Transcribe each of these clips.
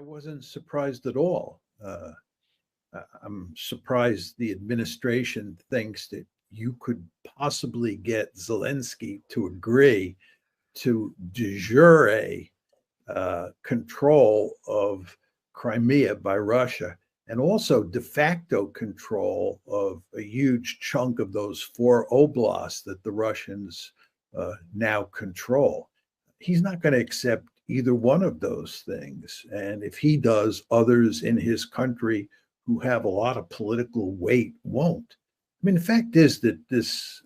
wasn't surprised at all. I'm surprised the administration thinks that you could possibly get Zelensky to agree to de jure control of Crimea by Russia, and also de facto control of a huge chunk of those four oblasts that the Russians now control. He's not going to accept either one of those things. And if he does, others in his country who have a lot of political weight won't. I mean, the fact is that this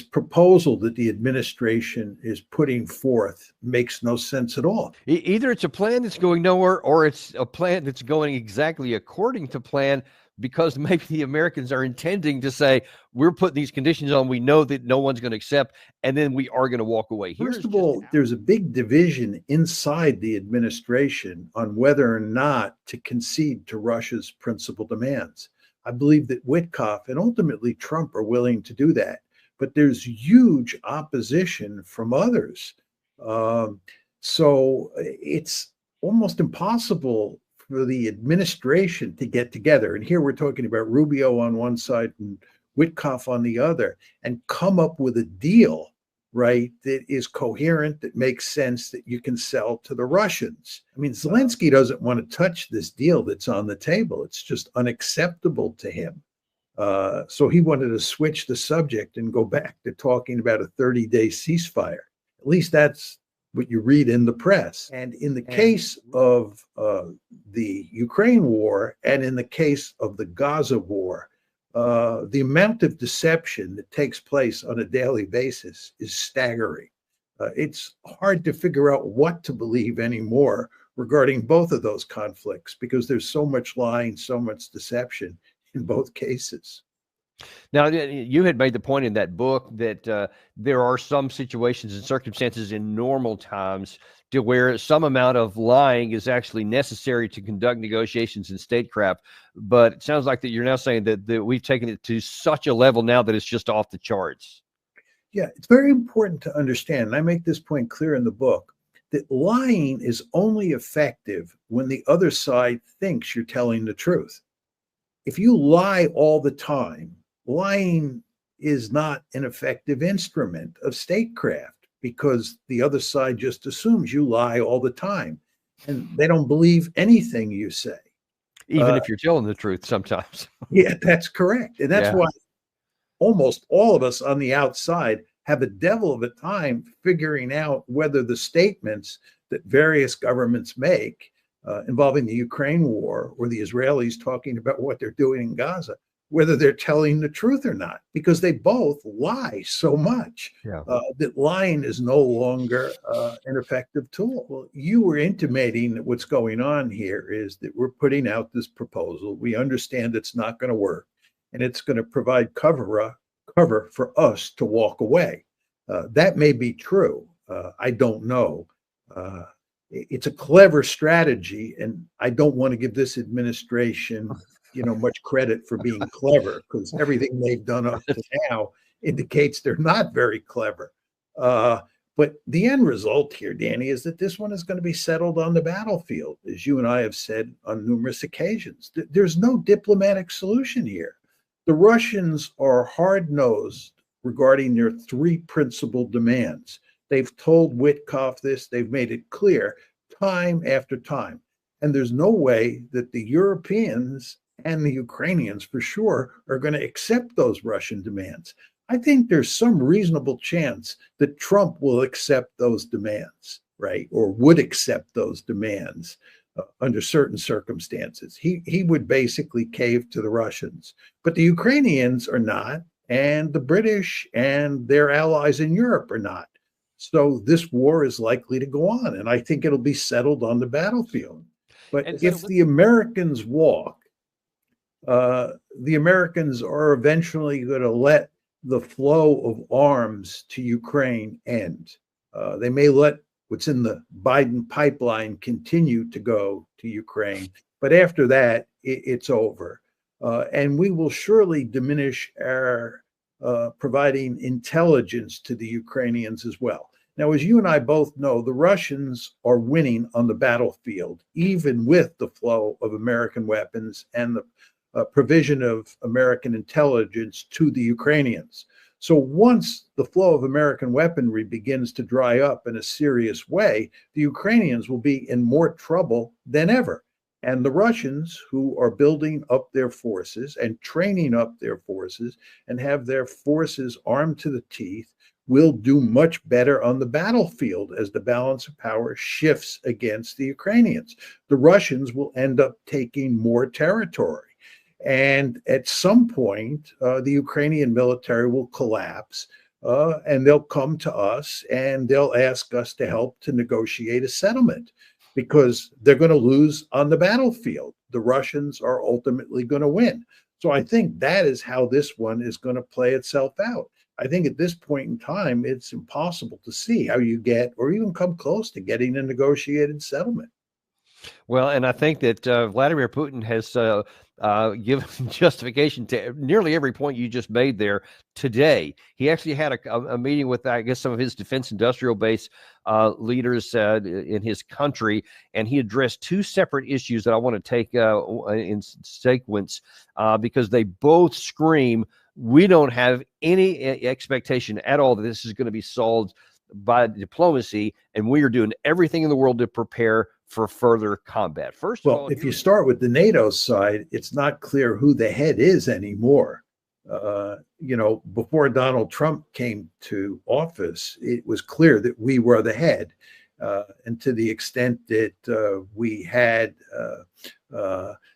proposal that the administration is putting forth makes no sense at all. Either it's a plan that's going nowhere, or it's a plan that's going exactly according to plan, because maybe the Americans are intending to say, we're putting these conditions on, we know that no one's going to accept, and then we are going to walk away. First of all, there's a big division inside the administration on whether or not to concede to Russia's principal demands. I believe that Witkoff and ultimately Trump are willing to do that, but there's huge opposition from others. So it's almost impossible for the administration to get together. And here we're talking about Rubio on one side and Witkoff on the other, and come up with a deal, right, that is coherent, that makes sense, that you can sell to the Russians. I mean, Zelensky doesn't want to touch this deal that's on the table. It's just unacceptable to him. So he wanted to switch the subject and go back to talking about a 30-day ceasefire. At least that's what you read in the press. And in the case of the Ukraine war, and in the case of the Gaza war, the amount of deception that takes place on a daily basis is staggering. It's hard to figure out what to believe anymore regarding both of those conflicts, because there's so much lying, so much deception in both cases. Now, you had made the point in that book that there are some situations and circumstances in normal times to where some amount of lying is actually necessary to conduct negotiations in statecraft. But it sounds like that you're now saying that we've taken it to such a level now that it's just off the charts. Yeah, it's very important to understand, and I make this point clear in the book, that lying is only effective when the other side thinks you're telling the truth. If you lie all the time, lying is not an effective instrument of statecraft, because the other side just assumes you lie all the time and they don't believe anything you say. Even if you're telling the truth sometimes. Yeah, that's correct. And that's why almost all of us on the outside have a devil of a time figuring out whether the statements that various governments make involving the Ukraine war, or the Israelis talking about what they're doing in Gaza, whether they're telling the truth or not, because they both lie so much that lying is no longer an effective tool. Well, you were intimating that what's going on here is that we're putting out this proposal. We understand it's not going to work, and it's going to provide cover for us to walk away. That may be true. I don't know. It's a clever strategy, and I don't want to give this administration, much credit for being clever, because everything they've done up to now indicates they're not very clever. But the end result here, Danny, is that this one is going to be settled on the battlefield, as you and I have said on numerous occasions. There's no diplomatic solution here. The Russians are hard-nosed regarding their three principal demands. They've told Witkoff this. They've made it clear time after time. And there's no way that the Europeans and the Ukrainians, for sure, are going to accept those Russian demands. I think there's some reasonable chance that Trump will accept those demands, right? Or would accept those demands under certain circumstances. He would basically cave to the Russians. But the Ukrainians are not, and the British and their allies in Europe are not. So this war is likely to go on, and I think it'll be settled on the battlefield. But if the Americans walk, the Americans are eventually going to let the flow of arms to Ukraine end. They may let what's in the Biden pipeline continue to go to Ukraine, but after that, it's over. And we will surely diminish our providing intelligence to the Ukrainians as well. Now, as you and I both know, the Russians are winning on the battlefield, even with the flow of American weapons and the provision of American intelligence to the Ukrainians. So once the flow of American weaponry begins to dry up in a serious way, the Ukrainians will be in more trouble than ever. And the Russians, who are building up their forces and training up their forces and have their forces armed to the teeth, will do much better on the battlefield as the balance of power shifts against the Ukrainians. The Russians will end up taking more territory. And at some point, the Ukrainian military will collapse, and they'll come to us and they'll ask us to help to negotiate a settlement, because they're going to lose on the battlefield. The Russians are ultimately going to win. So I think that is how this one is going to play itself out. I think at this point in time, it's impossible to see how you get or even come close to getting a negotiated settlement. Well, and I think that Vladimir Putin has given justification to nearly every point you just made there today. He actually had a meeting with, I guess, some of his defense industrial base leaders in his country, and he addressed two separate issues that I want to take in sequence because they both scream, we don't have any expectation at all that this is going to be solved by diplomacy, and we are doing everything in the world to prepare for further combat. First of all, if you start with the NATO side, it's not clear who the head is anymore. Before Donald Trump came to office, it was clear that we were the head. And to the extent that we had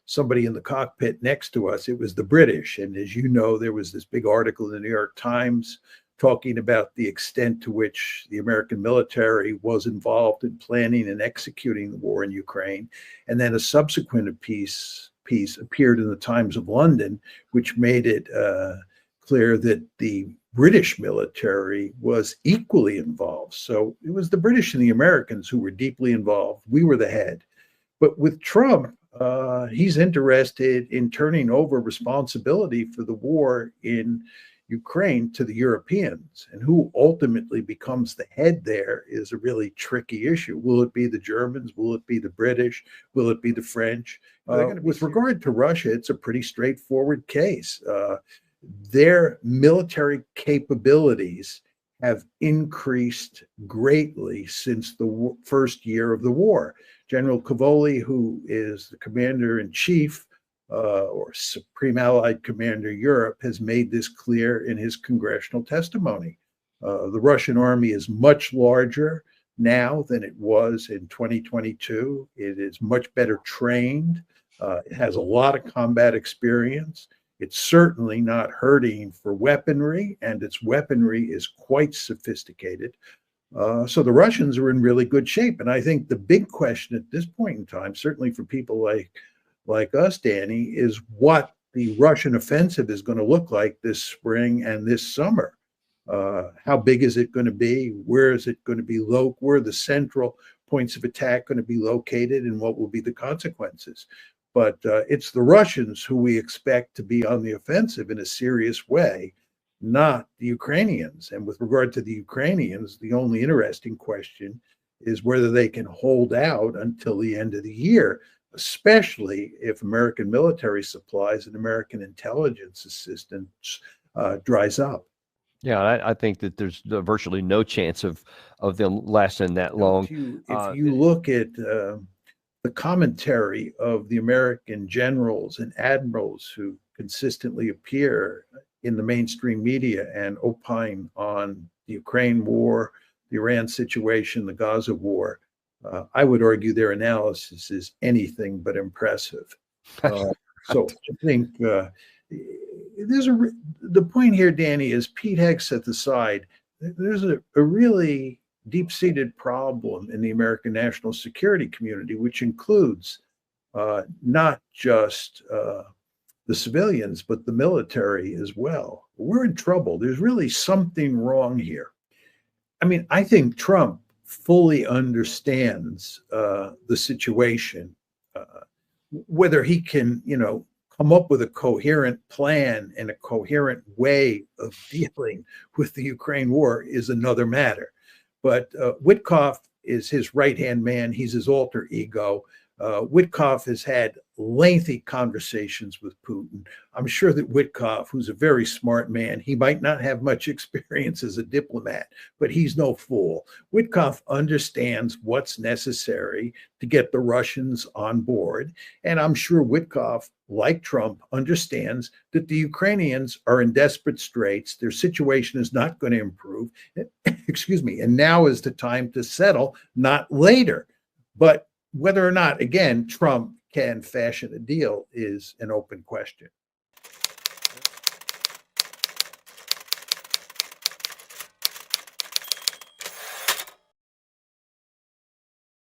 somebody in the cockpit next to us, it was the British. And as you know, there was this big article in the New York Times talking about the extent to which the American military was involved in planning and executing the war in Ukraine. And then a subsequent piece appeared in the Times of London, which made it clear that the British military was equally involved. So it was the British and the Americans who were deeply involved. We were the head. But with Trump, he's interested in turning over responsibility for the war in Ukraine to the Europeans, and who ultimately becomes the head there is a really tricky issue. Will it be the Germans? Will it be the British? Will it be the French? With regard to Russia, it's a pretty straightforward case. Their military capabilities have increased greatly since the first year of the war. General Cavoli, who is the commander-in-chief or Supreme Allied Commander Europe, has made this clear in his congressional testimony. The Russian army is much larger now than it was in 2022. It is much better trained. It has a lot of combat experience. It's certainly not hurting for weaponry, and its weaponry is quite sophisticated. So the Russians are in really good shape. And I think the big question at this point in time, certainly for people like us, Danny, is what the Russian offensive is going to look like this spring and this summer. How big is it going to be? Where is it going to be where are the central points of attack going to be located, and what will be the consequences? But it's the Russians who we expect to be on the offensive in a serious way, not the Ukrainians. And with regard to the Ukrainians, the only interesting question is whether they can hold out until the end of the year, especially if American military supplies and American intelligence assistance dries up. Yeah, I think that there's virtually no chance of them lasting that long. If you look at the commentary of the American generals and admirals who consistently appear in the mainstream media and opine on the Ukraine war, the Iran situation, the Gaza war, I would argue their analysis is anything but impressive. So I think the point here, Danny, is Pete Hegg set aside. There's a really deep-seated problem in the American national security community, which includes not just the civilians, but the military as well. We're in trouble. There's really something wrong here. I mean, I think Trump fully understands the situation. Whether he can, come up with a coherent plan and a coherent way of dealing with the Ukraine war is another matter. But Witkoff is his right-hand man. He's his alter ego. Witkoff has had lengthy conversations with Putin. I'm sure that Witkoff, who's a very smart man, he might not have much experience as a diplomat, but he's no fool. Witkoff understands what's necessary to get the Russians on board. And I'm sure Witkoff, like Trump, understands that the Ukrainians are in desperate straits. Their situation is not going to improve. Excuse me. And now is the time to settle, not later. But whether or not, again, Trump can fashion a deal is an open question.